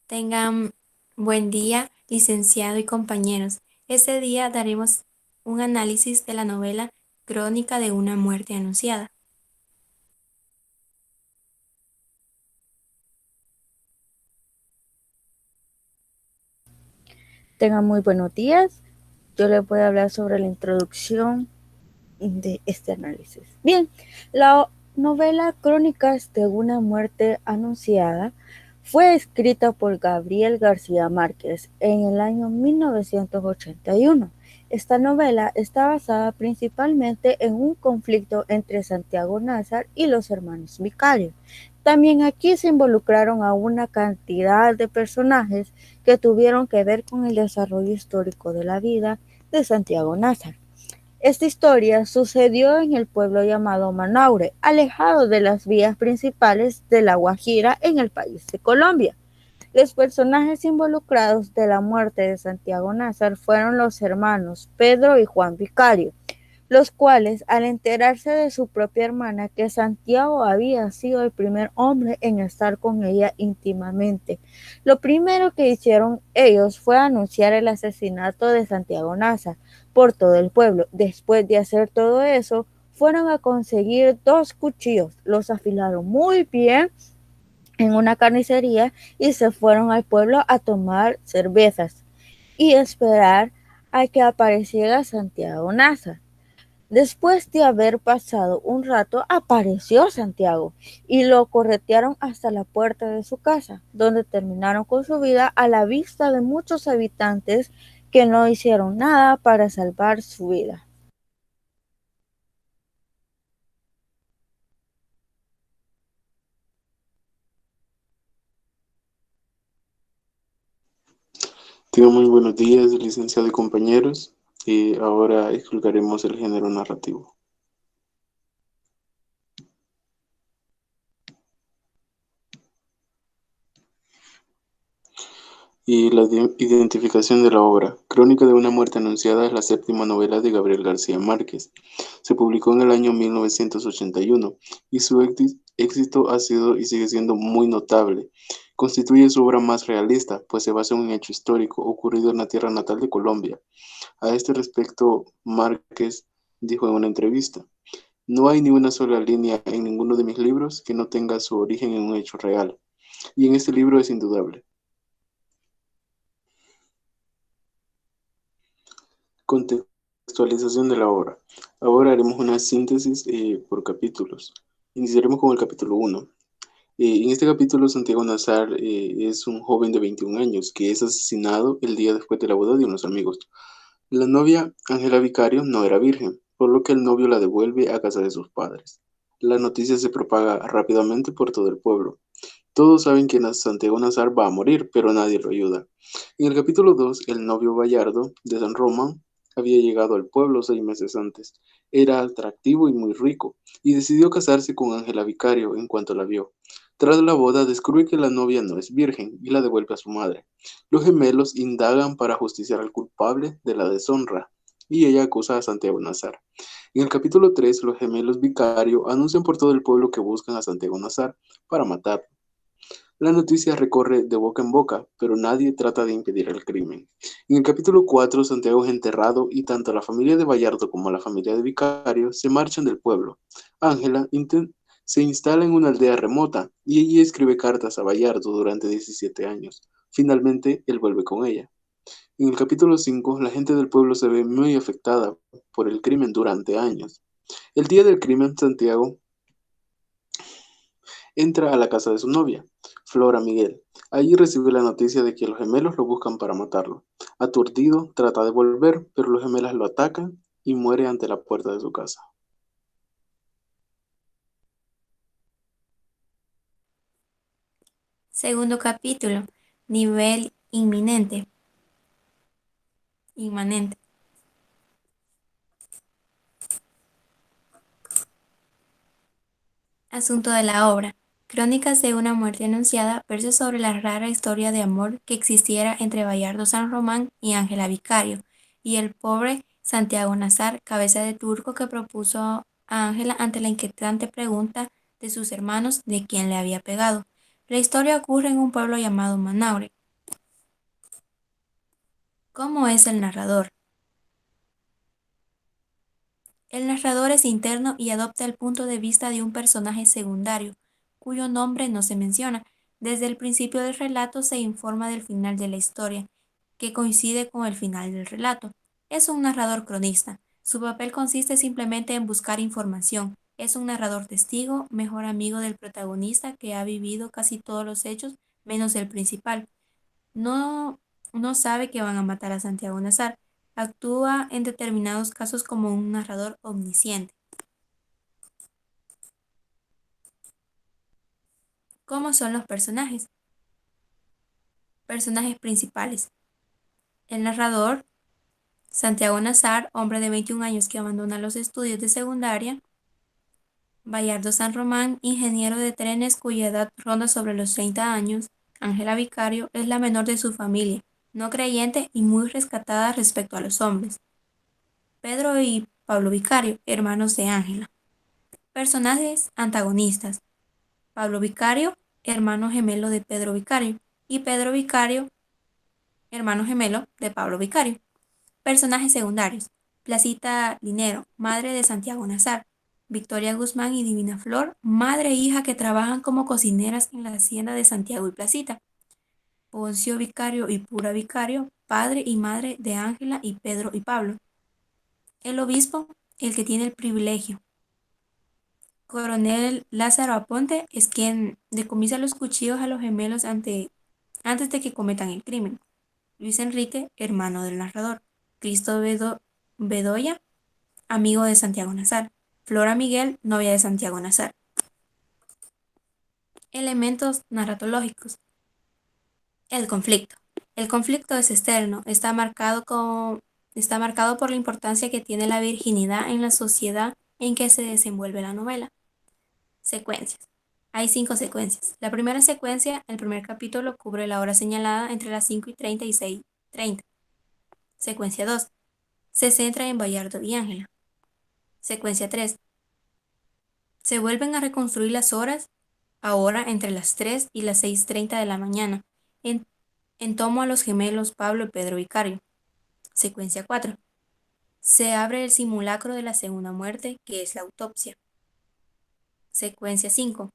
Tengan buen día, licenciado y compañeros. Este día daremos un análisis de la novela Crónica de una muerte anunciada. Tengan muy buenos días. Yo les voy a hablar sobre la introducción de este análisis. Bien, la novela Crónicas de una muerte anunciada fue escrita por Gabriel García Márquez en el año 1981. Esta novela está basada principalmente en un conflicto entre Santiago Nazar y los hermanos Vicario. También aquí se involucraron a una cantidad de personajes que tuvieron que ver con el desarrollo histórico de la vida de Santiago Nazar. Esta historia sucedió en el pueblo llamado Manaure, alejado de las vías principales de La Guajira en el país de Colombia. Los personajes involucrados de la muerte de Santiago Nazar fueron los hermanos Pedro y Juan Vicario, los cuales, al enterarse de su propia hermana que Santiago había sido el primer hombre en estar con ella íntimamente, lo primero que hicieron ellos fue anunciar el asesinato de Santiago Nazar por todo el pueblo. Después de hacer todo eso, fueron a conseguir dos cuchillos, los afilaron muy bien en una carnicería y se fueron al pueblo a tomar cervezas y esperar a que apareciera Santiago Nazar. Después de haber pasado un rato, apareció Santiago y lo corretearon hasta la puerta de su casa, donde terminaron con su vida a la vista de muchos habitantes que no hicieron nada para salvar su vida. Tengo muy buenos días, licenciado y compañeros. Ahora explicaremos el género narrativo. Y la identificación de la obra. Crónica de una muerte anunciada es la séptima novela de Gabriel García Márquez. Se publicó en el año 1981 y su éxito ha sido y sigue siendo muy notable. Constituye su obra más realista, pues se basa en un hecho histórico ocurrido en la tierra natal de Colombia. A este respecto, Márquez dijo en una entrevista: "No hay ni una sola línea en ninguno de mis libros que no tenga su origen en un hecho real, y en este libro es indudable". Contextualización de la obra. Ahora haremos una síntesis por capítulos. Iniciaremos con el capítulo 1. En este capítulo, Santiago Nazar es un joven de 21 años que es asesinado el día después de la boda de unos amigos. La novia, Ángela Vicario, no era virgen, por lo que el novio la devuelve a casa de sus padres. La noticia se propaga rápidamente por todo el pueblo. Todos saben que Santiago Nazar va a morir, pero nadie lo ayuda. En el capítulo 2, el novio Bayardo de San Román había llegado al pueblo 6 meses antes. Era atractivo y muy rico, y decidió casarse con Ángela Vicario en cuanto la vio. Tras la boda, descubre que la novia no es virgen y la devuelve a su madre. Los gemelos indagan para justiciar al culpable de la deshonra, y ella acusa a Santiago Nazar. En el capítulo 3, los gemelos Vicario anuncian por todo el pueblo que buscan a Santiago Nazar para matarlo. La noticia recorre de boca en boca, pero nadie trata de impedir el crimen. En el capítulo 4, Santiago es enterrado y tanto la familia de Bayardo como la familia de Vicario se marchan del pueblo. Ángela se instala en una aldea remota y allí escribe cartas a Bayardo durante 17 años. Finalmente, él vuelve con ella. En el capítulo 5, la gente del pueblo se ve muy afectada por el crimen durante años. El día del crimen, Santiago entra a la casa de su novia, Flora Miguel. Allí recibe la noticia de que los gemelos lo buscan para matarlo. Aturdido, trata de volver, pero los gemelos lo atacan y muere ante la puerta de su casa. Segundo capítulo, nivel inmanente. Asunto de la obra. Crónicas de una muerte anunciada versa sobre la rara historia de amor que existiera entre Bayardo San Román y Ángela Vicario, y el pobre Santiago Nazar, cabeza de turco, que propuso a Ángela ante la inquietante pregunta de sus hermanos de quién le había pegado. La historia ocurre en un pueblo llamado Manaure, ¿Cómo es el narrador? El narrador es interno y adopta el punto de vista de un personaje secundario, cuyo nombre no se menciona. Desde el principio del relato se informa del final de la historia, que coincide con el final del relato. Es un narrador cronista. Su papel consiste simplemente en buscar información. Es un narrador testigo, mejor amigo del protagonista que ha vivido casi todos los hechos, menos el principal. No, no sabe que van a matar a Santiago Nazar. Actúa en determinados casos como un narrador omnisciente. ¿Cómo son los personajes? Personajes principales. El narrador, Santiago Nazar, hombre de 21 años que abandona los estudios de secundaria. Bayardo San Román, ingeniero de trenes cuya edad ronda sobre los 30 años. Ángela Vicario es la menor de su familia, no creyente y muy rescatada respecto a los hombres. Pedro y Pablo Vicario, hermanos de Ángela. Personajes antagonistas. Pablo Vicario, hermano gemelo de Pedro Vicario, y Pedro Vicario, hermano gemelo de Pablo Vicario. Personajes secundarios. Placita Linero, madre de Santiago Nazar. Victoria Guzmán y Divina Flor, madre e hija que trabajan como cocineras en la hacienda de Santiago y Placita. Poncio Vicario y Pura Vicario, padre y madre de Ángela y Pedro y Pablo. El obispo, el que tiene el privilegio. Coronel Lázaro Aponte es quien decomisa los cuchillos a los gemelos antes de que cometan el crimen. Luis Enrique, hermano del narrador. Cristo Bedoya, amigo de Santiago Nazar. Flora Miguel, novia de Santiago Nazar. Elementos narratológicos. El conflicto. El conflicto es externo, está marcado por la importancia que tiene la virginidad en la sociedad en que se desenvuelve la novela. Secuencias. Hay 5 secuencias. La primera secuencia, el primer capítulo, cubre la hora señalada entre las 5:30 y 6:30. Secuencia 2. Se centra en Bayardo y Ángela. Secuencia 3. Se vuelven a reconstruir las horas, ahora entre las 3 y las 6:30 de la mañana, en, en tomo a los gemelos Pablo y Pedro Vicario. Secuencia 4. Se abre el simulacro de la segunda muerte, que es la autopsia. Secuencia 5.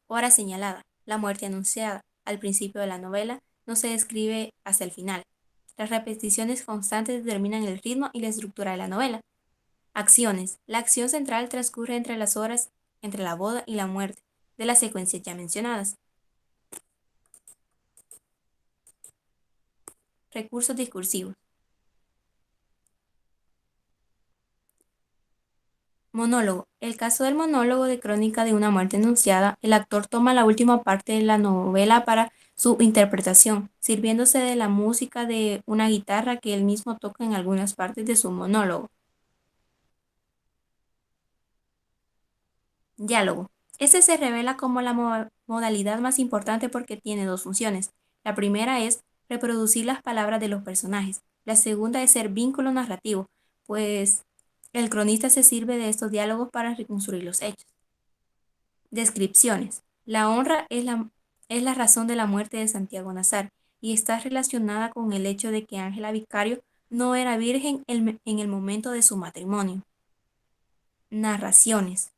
Hora señalada. La muerte anunciada. Al principio de la novela no se describe hasta el final. Las repeticiones constantes determinan el ritmo y la estructura de la novela. Acciones. La acción central transcurre entre las horas entre la boda y la muerte de las secuencias ya mencionadas. Recursos discursivos. Monólogo. El caso del monólogo de Crónica de una muerte anunciada, el actor toma la última parte de la novela para su interpretación, sirviéndose de la música de una guitarra que él mismo toca en algunas partes de su monólogo. Diálogo. Este se revela como la modalidad más importante porque tiene 2 funciones. La primera es reproducir las palabras de los personajes. La segunda es ser vínculo narrativo, pues el cronista se sirve de estos diálogos para reconstruir los hechos. Descripciones. La honra es la razón de la muerte de Santiago Nazar y está relacionada con el hecho de que Ángela Vicario no era virgen en el momento de su matrimonio. Narraciones.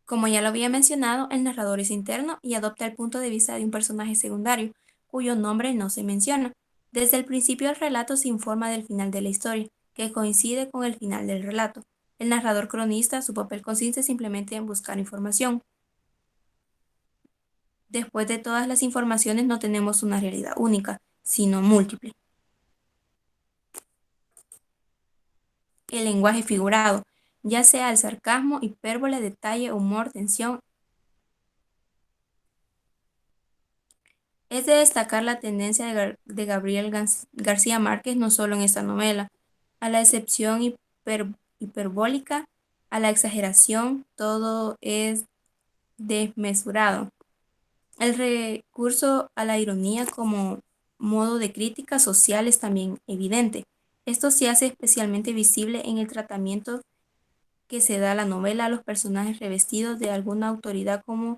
Como ya lo había mencionado, el narrador es interno y adopta el punto de vista de un personaje secundario, cuyo nombre no se menciona. Desde el principio del relato se informa del final de la historia, que coincide con el final del relato. El narrador cronista, su papel consiste simplemente en buscar información. Después de todas las informaciones no tenemos una realidad única, sino múltiple. El lenguaje figurado, ya sea el sarcasmo, hipérbole, detalle, humor, tensión. Es de destacar la tendencia de Gabriel García Márquez no solo en esta novela, a la excepción hiperbólica, a la exageración, todo es desmesurado. El recurso a la ironía como modo de crítica social es también evidente. Esto se hace especialmente visible en el tratamiento que se da a la novela a los personajes revestidos de alguna autoridad como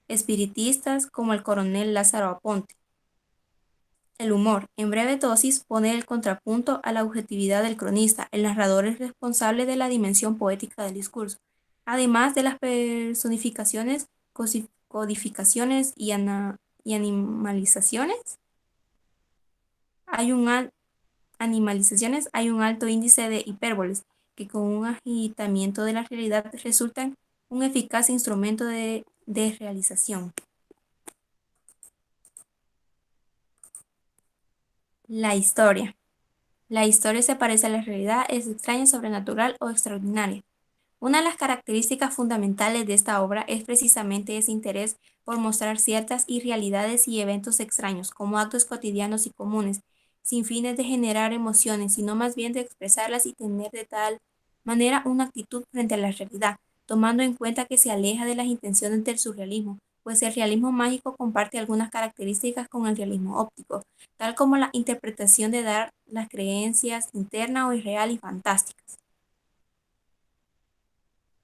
espiritistas, como el coronel Lázaro Aponte. El humor, en breve dosis, pone el contrapunto a la objetividad del cronista. El narrador es responsable de la dimensión poética del discurso, además de las personificaciones, codificaciones y animalizaciones. Hay un animalizaciones, hay un alto índice de hipérboles que con un agitamiento de la realidad resultan un eficaz instrumento de realización. La historia. La historia se parece a la realidad, es extraña, sobrenatural o extraordinaria. Una de las características fundamentales de esta obra es precisamente ese interés por mostrar ciertas irrealidades y eventos extraños como actos cotidianos y comunes, sin fines de generar emociones, sino más bien de expresarlas y tener de tal manera una actitud frente a la realidad, tomando en cuenta que se aleja de las intenciones del surrealismo, pues el realismo mágico comparte algunas características con el realismo óptico, tal como la interpretación de dar las creencias interna o irreal y fantásticas.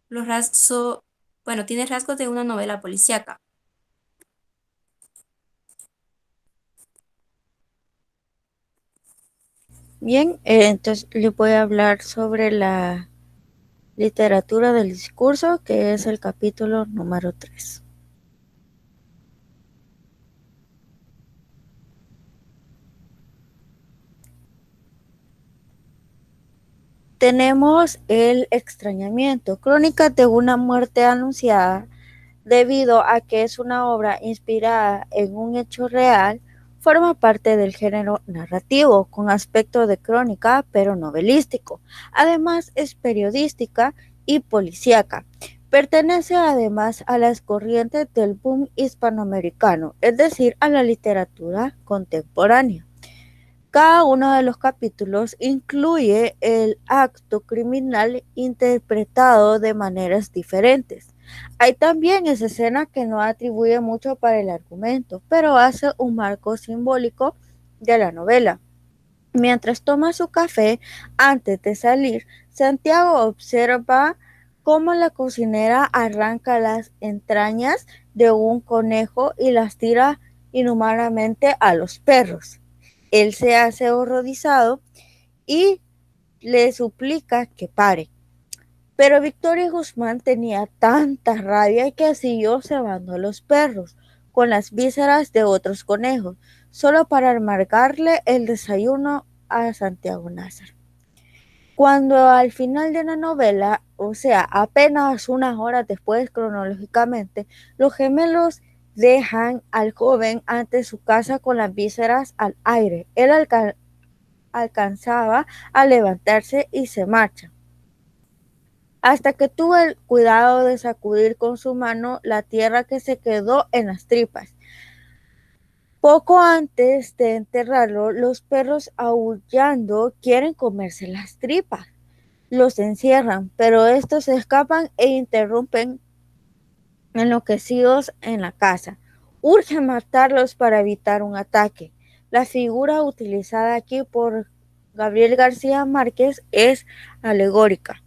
Los rasgos, bueno, tiene rasgos de una novela policíaca. Bien, entonces le voy a hablar sobre la literatura del discurso, que es el capítulo número 3. Tenemos el extrañamiento, crónicas de una muerte anunciada. Debido a que es una obra inspirada en un hecho real, forma parte del género narrativo, con aspecto de crónica, pero novelístico. Además, es periodística y policíaca. Pertenece además a las corrientes del boom hispanoamericano, es decir, a la literatura contemporánea. Cada uno de los capítulos incluye el acto criminal interpretado de maneras diferentes. Hay también esa escena que no atribuye mucho para el argumento, pero hace un marco simbólico de la novela. Mientras toma su café antes de salir, Santiago observa cómo la cocinera arranca las entrañas de un conejo y las tira inhumanamente a los perros. Él se hace horrorizado y le suplica que pare. Pero Victoria Guzmán tenía tanta rabia que siguió cebando a los perros con las vísceras de otros conejos, solo para amargarle el desayuno a Santiago Nazar. Cuando al final de la novela, o sea, apenas unas horas después cronológicamente, los gemelos dejan al joven ante su casa con las vísceras al aire. Él alcanzaba a levantarse y se marcha, hasta que tuvo el cuidado de sacudir con su mano la tierra que se quedó en las tripas. Poco antes de enterrarlo, los perros aullando quieren comerse las tripas. Los encierran, pero estos escapan e interrumpen enloquecidos en la casa. Urge matarlos para evitar un ataque. La figura utilizada aquí por Gabriel García Márquez es alegórica.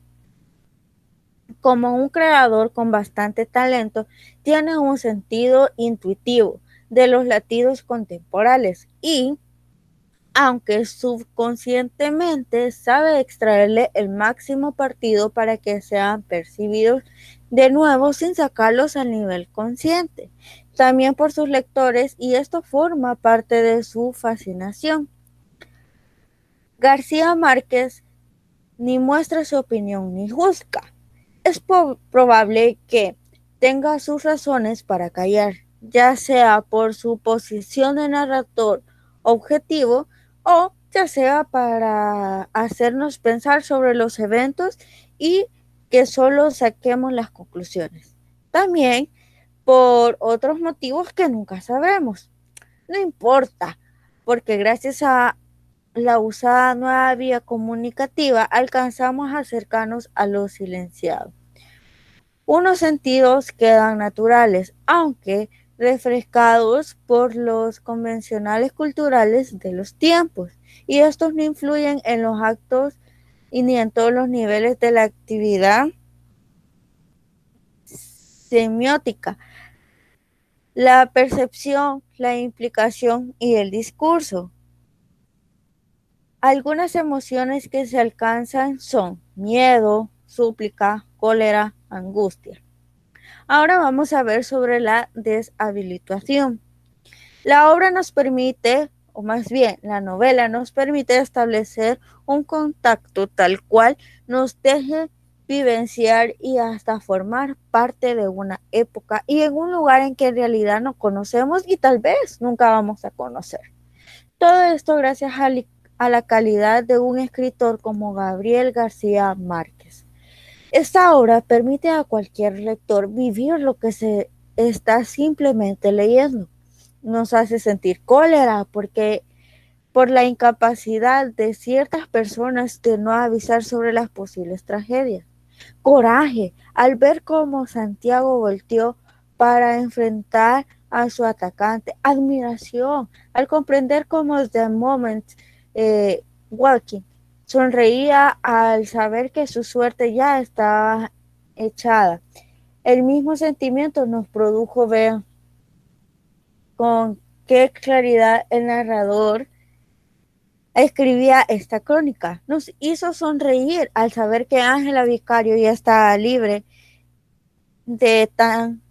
Como un creador con bastante talento, tiene un sentido intuitivo de los latidos contemporáneos y, aunque subconscientemente, sabe extraerle el máximo partido para que sean percibidos de nuevo sin sacarlos al nivel consciente, también por sus lectores, y esto forma parte de su fascinación. García Márquez ni muestra su opinión ni juzga. Es probable que tenga sus razones para callar, ya sea por su posición de narrador objetivo o ya sea para hacernos pensar sobre los eventos y que solo saquemos las conclusiones. También por otros motivos que nunca sabremos. No importa, porque gracias a la usada nueva vía comunicativa alcanzamos a acercarnos a lo silenciado. Unos sentidos quedan naturales, aunque refrescados por los convencionales culturales de los tiempos, y estos no influyen en los actos y ni en todos los niveles de la actividad semiótica. la percepción, la implicación y el discurso. Algunas emociones que se alcanzan son miedo, súplica, cólera, angustia. Ahora vamos a ver sobre la deshabilitación. La obra nos permite, o más bien la novela nos permite establecer un contacto tal cual nos deje vivenciar y hasta formar parte de una época y en un lugar en que en realidad no conocemos y tal vez nunca vamos a conocer. Todo esto gracias a la calidad de un escritor como Gabriel García Márquez. Esta obra permite a cualquier lector vivir lo que se está simplemente leyendo. Nos hace sentir cólera porque por la incapacidad de ciertas personas de no avisar sobre las posibles tragedias. Coraje al ver cómo Santiago volteó para enfrentar a su atacante. Admiración al comprender cómo The Moment Walking sonreía al saber que su suerte ya estaba echada. El mismo sentimiento nos produjo ver con qué claridad el narrador escribía esta crónica. Nos hizo sonreír al saber que Ángela Vicario ya estaba libre de tan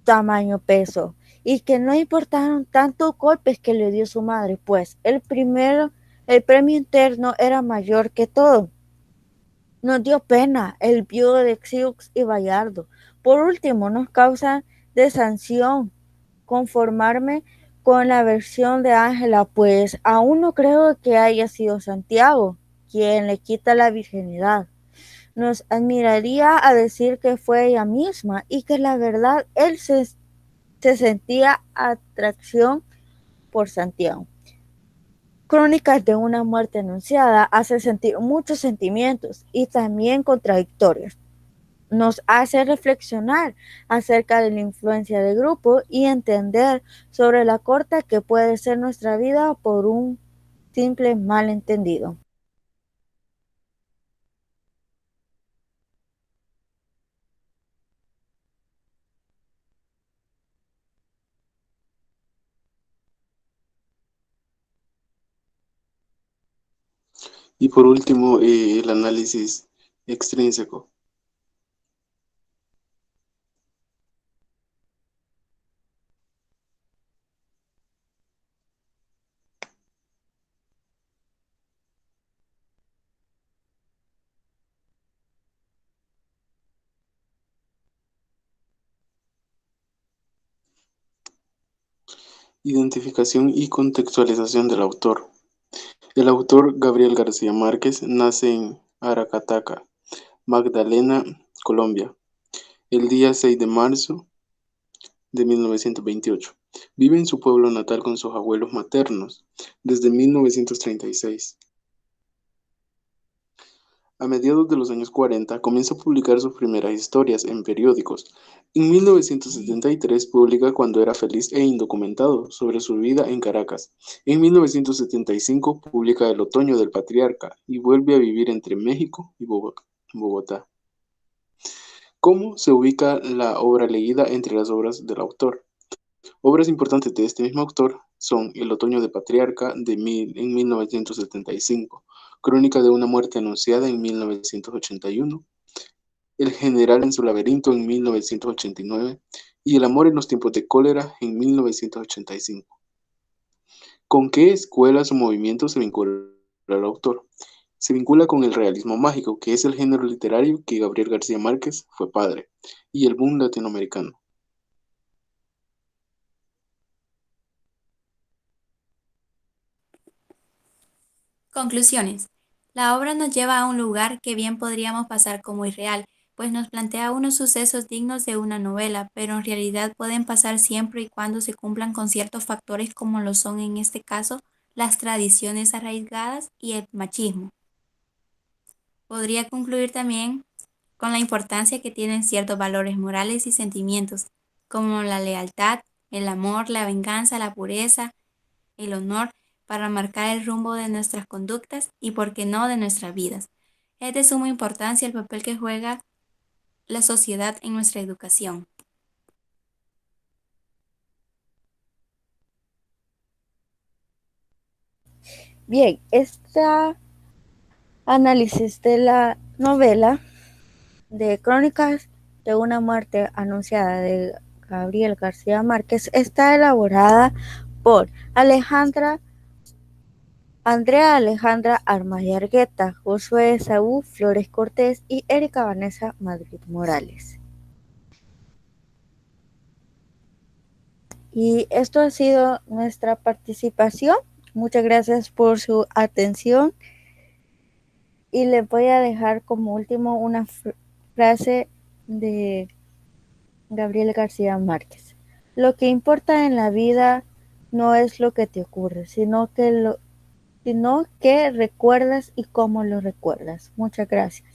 tamaño peso y que no importaron tantos golpes que le dio su madre, pues el premio interno era mayor que todo. Nos dio pena el viudo de Xiux y Bayardo. Por último, nos causa de sanción conformarme con la versión de Ángela, pues aún no creo que haya sido Santiago quien le quita la virginidad. Nos admiraría a decir que fue ella misma y que la verdad se sentía atracción por Santiago. Crónicas de una muerte anunciada hace sentir muchos sentimientos y también contradictorios. Nos hace reflexionar acerca de la influencia del grupo y entender sobre la corta que puede ser nuestra vida por un simple malentendido. Y por último, el análisis extrínseco. Identificación y contextualización del autor. El autor Gabriel García Márquez nace en Aracataca, Magdalena, Colombia, el día 6 de marzo de 1928. Vive en su pueblo natal con sus abuelos maternos desde 1936. A mediados de los años 40 comienza a publicar sus primeras historias en periódicos. En 1973 publica Cuando era feliz e indocumentado sobre su vida en Caracas. En 1975 publica El otoño del patriarca y vuelve a vivir entre México y Bogotá. ¿Cómo se ubica la obra leída entre las obras del autor? Obras importantes de este mismo autor son El otoño del patriarca en 1975, Crónica de una muerte anunciada en 1981, El general en su laberinto en 1989 y El amor en los tiempos de cólera en 1985. ¿Con qué escuelas o movimientos se vincula el autor? Se vincula con el realismo mágico, que es el género literario que Gabriel García Márquez fue padre, y el boom latinoamericano. Conclusiones. La obra nos lleva a un lugar que bien podríamos pasar como irreal, pues nos plantea unos sucesos dignos de una novela, pero en realidad pueden pasar siempre y cuando se cumplan con ciertos factores como lo son en este caso las tradiciones arraigadas y el machismo. Podría concluir también con la importancia que tienen ciertos valores morales y sentimientos, como la lealtad, el amor, la venganza, la pureza, el honor, para marcar el rumbo de nuestras conductas y, por qué no, de nuestras vidas. Es de suma importancia el papel que juega la sociedad en nuestra educación. Bien, este análisis de la novela de Crónicas de una muerte anunciada de Gabriel García Márquez está elaborada por Andrea Alejandra Armaya Argueta, Josué Saúl Flores Cortés y Erika Vanessa Madrid Morales. Y esto ha sido nuestra participación. Muchas gracias por su atención. Y les voy a dejar como último una frase de Gabriel García Márquez. Lo que importa en la vida no es lo que te ocurre, sino que recuerdas y cómo lo recuerdas. Muchas gracias.